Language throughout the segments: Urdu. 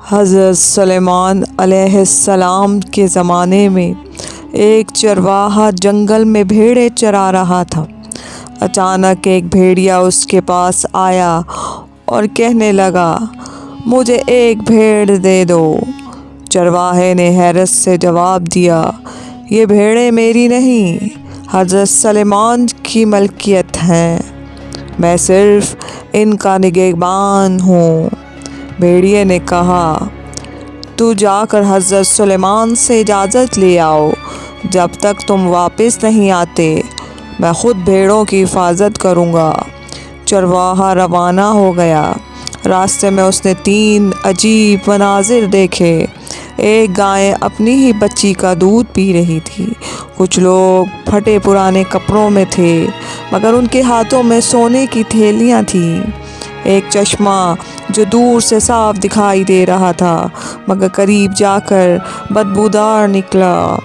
حضرت سلیمان علیہ السلام کے زمانے میں ایک چرواہا جنگل میں بھیڑیں چرا رہا تھا۔ اچانک ایک بھیڑیا اس کے پاس آیا اور کہنے لگا، مجھے ایک بھیڑ دے دو۔ چرواہے نے حیرت سے جواب دیا، یہ بھیڑیں میری نہیں، حضرت سلیمان کی ملکیت ہیں، میں صرف ان کا نگہبان ہوں۔ بھیڑیے نے کہا، تو جا کر حضرت سلیمان سے اجازت لے آؤ، جب تک تم واپس نہیں آتے میں خود بھیڑوں کی حفاظت کروں گا۔ چرواہا روانہ ہو گیا۔ راستے میں اس نے 3 عجیب مناظر دیکھے۔ ایک گائے اپنی ہی بچی کا دودھ پی رہی تھی۔ کچھ لوگ پھٹے پرانے کپڑوں میں تھے مگر ان کے ہاتھوں میں سونے کی تھیلیاں تھیں۔ ایک چشمہ جو دور سے صاف دکھائی دے رہا تھا مگر قریب جا کر بدبودار نکلا۔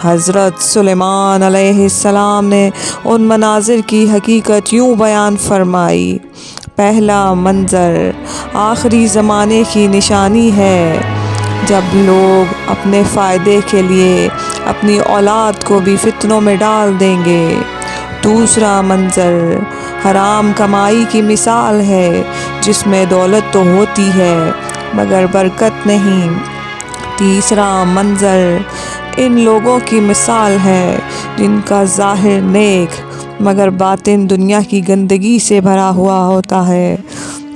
حضرت سلیمان علیہ السلام نے ان مناظر کی حقیقت یوں بیان فرمائی۔ پہلا منظر آخری زمانے کی نشانی ہے، جب لوگ اپنے فائدے کے لیے اپنی اولاد کو بھی فتنوں میں ڈال دیں گے۔ دوسرا منظر حرام کمائی کی مثال ہے، جس میں دولت تو ہوتی ہے مگر برکت نہیں۔ تیسرا منظر ان لوگوں کی مثال ہے جن کا ظاہر نیک مگر باطن دنیا کی گندگی سے بھرا ہوا ہوتا ہے۔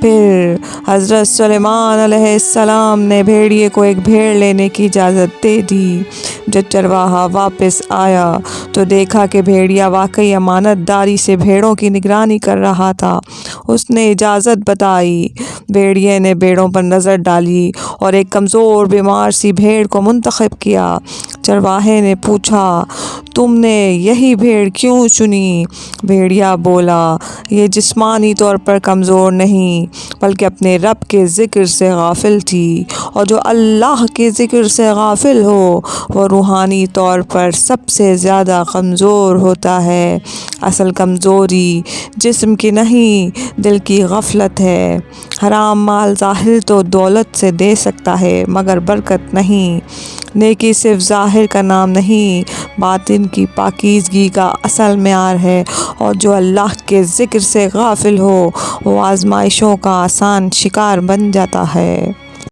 پھر حضرت سلیمان علیہ السلام نے بھیڑیے کو ایک بھیڑ لینے کی اجازت دے دی۔ جب چرواہا واپس آیا تو دیکھا کہ بھیڑیا واقعی امانت داری سے بھیڑوں کی نگرانی کر رہا تھا۔ اس نے اجازت بتائی۔ بھیڑیے نے بھیڑوں پر نظر ڈالی اور ایک کمزور بیمار سی بھیڑ کو منتخب کیا۔ چرواہے نے پوچھا، تم نے یہی بھیڑ کیوں چنی؟ بھیڑیا بولا، یہ جسمانی طور پر کمزور نہیں بلکہ اپنے رب کے ذکر سے غافل تھی، اور جو اللہ کے ذکر سے غافل ہو وہ روحانی طور پر سب سے زیادہ کمزور ہوتا ہے۔ اصل کمزوری جسم کی نہیں دل کی غفلت ہے۔ حرام مال ظاہر تو دولت سے دے سکتا ہے مگر برکت نہیں۔ نیکی صرف ظاہر کا نام نہیں، باطن کی پاکیزگی کا اصل معیار ہے، اور جو اللہ کے ذکر سے غافل ہو وہ آزمائشوں کا آسان شکار بن جاتا ہے۔